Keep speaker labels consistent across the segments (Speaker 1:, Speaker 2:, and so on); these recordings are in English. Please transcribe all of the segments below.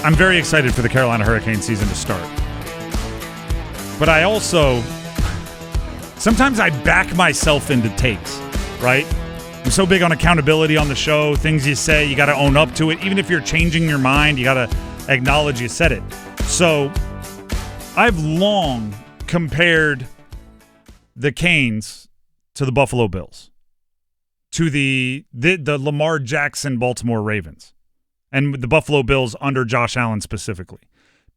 Speaker 1: I'm very excited for the Carolina Hurricane season to start. But I also, sometimes I back myself into takes, right? I'm so big on accountability on the show. Things you say, you got to own up to it. Even if you're changing your mind, you got to acknowledge you said it. So I've long compared the Canes to the Buffalo Bills, to the Lamar Jackson Baltimore Ravens, and the Buffalo Bills under Josh Allen specifically,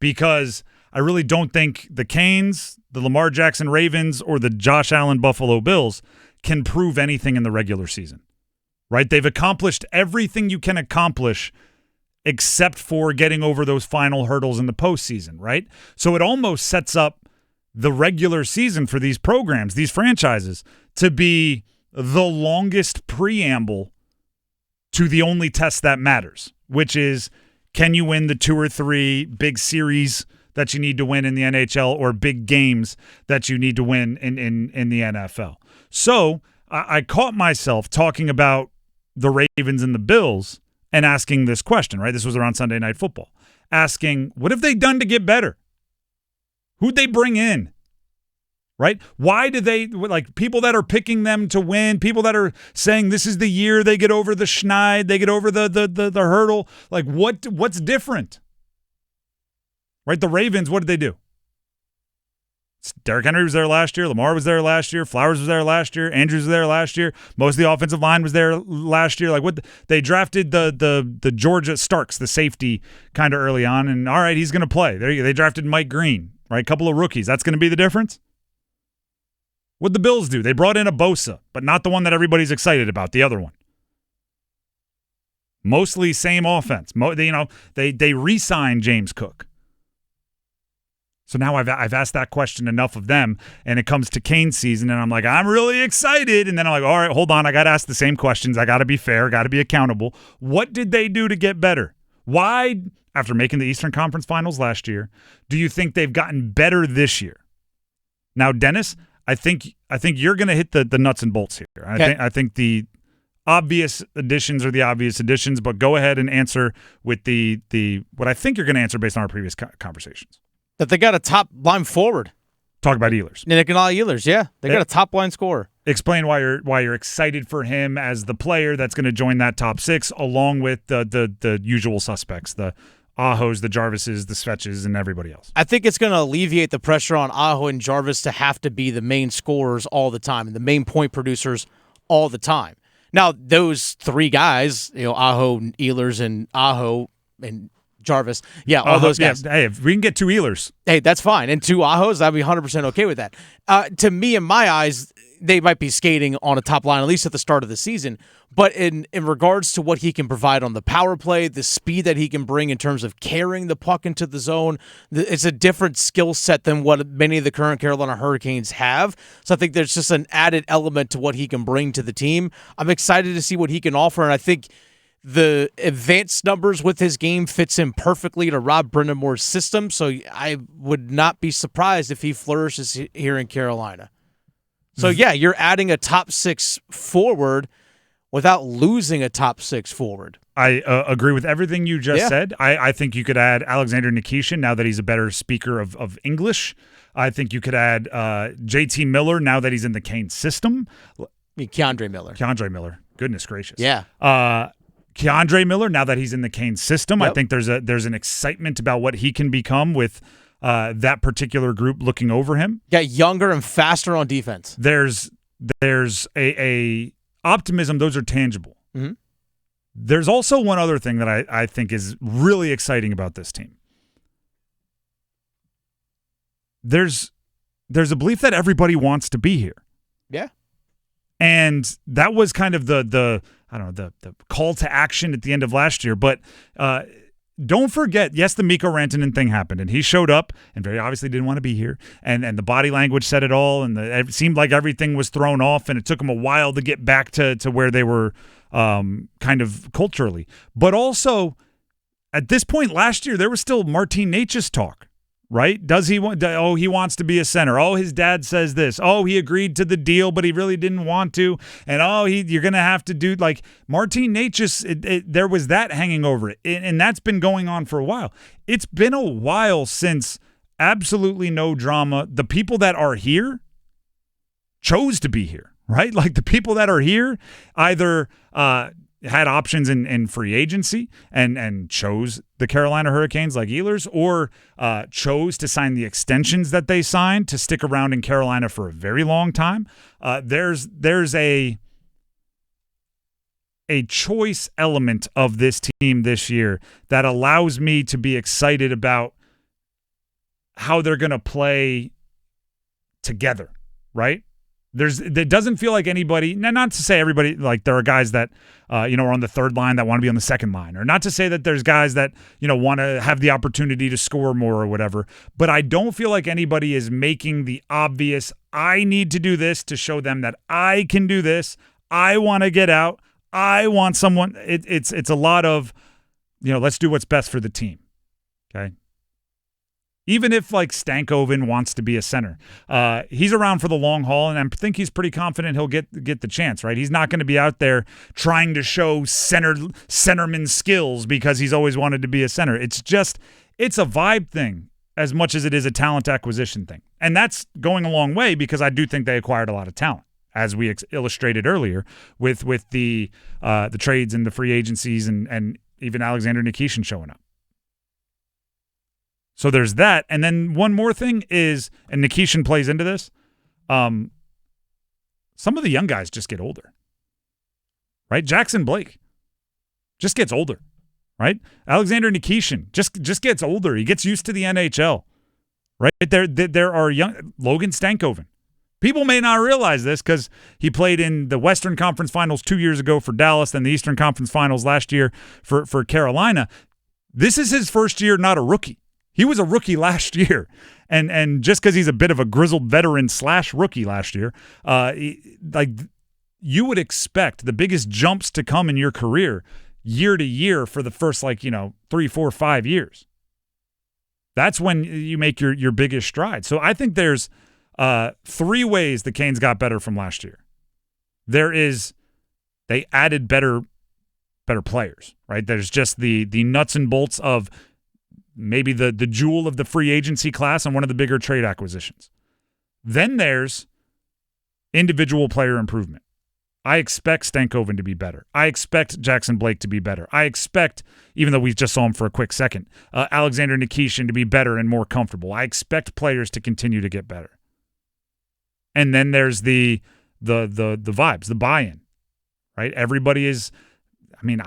Speaker 1: because I really don't think the Canes, the Lamar Jackson Ravens, or the Josh Allen Buffalo Bills can prove anything in the regular season, right? They've accomplished everything you can accomplish except for getting over those final hurdles in the postseason, right? So it almost sets up the regular season for these programs, these franchises, to be the longest preamble to the only test that matters, which is, can you win the 2 or 3 big series that you need to win in the NHL, or big games that you need to win in the NFL? So I caught myself talking about the Ravens and the Bills and asking this question, right? This was around Sunday Night Football. Asking, what have they done to get better? Who'd they bring in? Right? Why do they, like, people that are picking them to win, people that are saying this is the year they get over the schneid, they get over the hurdle, like, what's different? Right? The Ravens, what did they do? Derrick Henry was there last year. Lamar was there last year. Flowers was there last year. Andrews was there last year. Most of the offensive line was there last year. Like, what they drafted the Georgia Starks, the safety, kind of early on, and all right, he's going to play. They drafted Mike Green, right? A couple of rookies. That's going to be the difference. What'd the Bills do? They brought in a Bosa, but not the one that everybody's excited about. The other one. Mostly same offense. They re-signed James Cook. So now I've asked that question enough of them, and it comes to Canes season, and I'm like, I'm really excited. And then I'm like, all right, hold on. I got to ask the same questions. I got to be fair. Got to be accountable. What did they do to get better? Why, after making the Eastern Conference Finals last year, do you think they've gotten better this year? Now, Dennis, I think you're going to hit the nuts and bolts here.
Speaker 2: Okay.
Speaker 1: I think the obvious additions are the obvious additions, but go ahead and answer with the what I think you're going to answer based on our previous conversations.
Speaker 2: That they got a top line forward.
Speaker 1: Talk about Ehlers.
Speaker 2: Nikolaj Ehlers, yeah. They got a top line scorer.
Speaker 1: Explain why you're excited for him as the player that's going to join that top 6, along with the usual suspects, the Ahos, the Jarvises, the Svetches, and everybody else.
Speaker 2: I think it's going to alleviate the pressure on Aho and Jarvis to have to be the main scorers all the time and the main point producers all the time. Now, those 3 guys, Aho, Ehlers, and Aho, and Jarvis. Yeah, all those guys.
Speaker 1: Yeah, hey, if we can get 2 Ehlers.
Speaker 2: Hey, that's fine. And 2 Ahos, I'd be 100% okay with that. To me, in my eyes, they might be skating on a top line, at least at the start of the season. But in regards to what he can provide on the power play, the speed that he can bring in terms of carrying the puck into the zone, it's a different skill set than what many of the current Carolina Hurricanes have. So I think there's just an added element to what he can bring to the team. I'm excited to see what he can offer, and I think the advanced numbers with his game fits in perfectly to Rob Brind'amour's system, so I would not be surprised if he flourishes here in Carolina. So, yeah, you're adding a top 6 forward without losing a top 6 forward.
Speaker 1: I agree with everything you just said. I think you could add Alexander Nikishin now that he's a better speaker of English. I think you could add JT Miller now that he's in the Kane system.
Speaker 2: Keandre Miller.
Speaker 1: Goodness gracious.
Speaker 2: Yeah.
Speaker 1: Keandre Miller, now that he's in the Kane system,
Speaker 2: Yep.
Speaker 1: I think there's an excitement about what he can become with that particular group looking over him.
Speaker 2: Got younger and faster on defense.
Speaker 1: There's a optimism. Those are tangible.
Speaker 2: Mm-hmm.
Speaker 1: There's also one other thing that I think is really exciting about this team. There's a belief that everybody wants to be here.
Speaker 2: Yeah.
Speaker 1: And that was kind of the call to action at the end of last year. But don't forget, yes, the Mikko Rantanen thing happened, and he showed up and very obviously didn't want to be here. And the body language said it all, and it seemed like everything was thrown off, and it took them a while to get back to where they were kind of culturally. But also, at this point last year, there was still Martin Necas talk. right? Does he want? Oh, he wants to be a center. Oh, his dad says this. Oh, he agreed to the deal, but he really didn't want to. And you're gonna have to do like Martin Necas. There was that hanging over it, and that's been going on for a while. It's been a while since absolutely no drama. The people that are here chose to be here, right? Like the people that are here either had options in free agency and chose the Carolina Hurricanes like Ehlers, or chose to sign the extensions that they signed to stick around in Carolina for a very long time. There's a choice element of this team this year that allows me to be excited about how they're going to play together, right? It doesn't feel like anybody, not to say everybody, like there are guys that, are on the third line that want to be on the second line, or not to say that there's guys that, want to have the opportunity to score more or whatever, but I don't feel like anybody is making the obvious, I need to do this to show them that I can do this. I want to get out. I want someone. It's a lot of, let's do what's best for the team. Okay. Even if like Stankoven wants to be a center, he's around for the long haul, and I think he's pretty confident he'll get the chance. Right, he's not going to be out there trying to show centerman skills because he's always wanted to be a center. It's a vibe thing as much as it is a talent acquisition thing, and that's going a long way because I do think they acquired a lot of talent, as we illustrated earlier with the trades and the free agencies and even Alexander Nikishin showing up. So there's that. And then one more thing is, and Nikishin plays into this, some of the young guys just get older, right? Jackson Blake just gets older, right? Alexander Nikishin just gets older. He gets used to the NHL, right? There are young Logan Stankoven. People may not realize this because he played in the Western Conference Finals 2 years ago for Dallas, then the Eastern Conference Finals last year for Carolina. This is his first year, not a rookie. He was a rookie last year, and just because he's a bit of a grizzled veteran / rookie last year, you would expect the biggest jumps to come in your career year to year for the first 3, 4, 5 years. That's when you make your biggest stride. So I think there's 3 ways the Canes got better from last year. They added better players, right? There's just the nuts and bolts of maybe the jewel of the free agency class and one of the bigger trade acquisitions. Then there's individual player improvement. I expect Stankoven to be better. I expect Jackson Blake to be better. I expect, even though we just saw him for a quick second, Alexander Nikishin to be better and more comfortable. I expect players to continue to get better. And then there's the vibes, the buy-in, right? Everybody is, am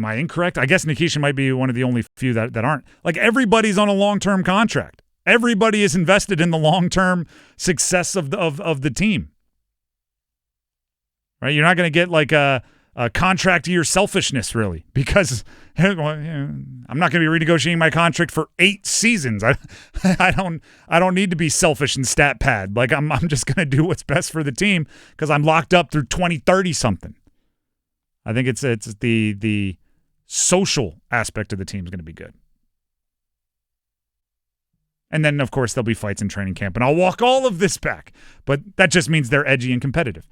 Speaker 1: I incorrect? I guess Nikishin might be one of the only few that aren't. Like everybody's on a long-term contract. Everybody is invested in the long-term success of the team. Right? You're not going to get like a contract year selfishness really, because I'm not going to be renegotiating my contract for 8 seasons. I don't need to be selfish and stat pad. Like I'm just going to do what's best for the team because I'm locked up through 2030 something. I think it's the social aspect of the team is going to be good. And then, of course, there'll be fights in training camp, and I'll walk all of this back. But that just means they're edgy and competitive.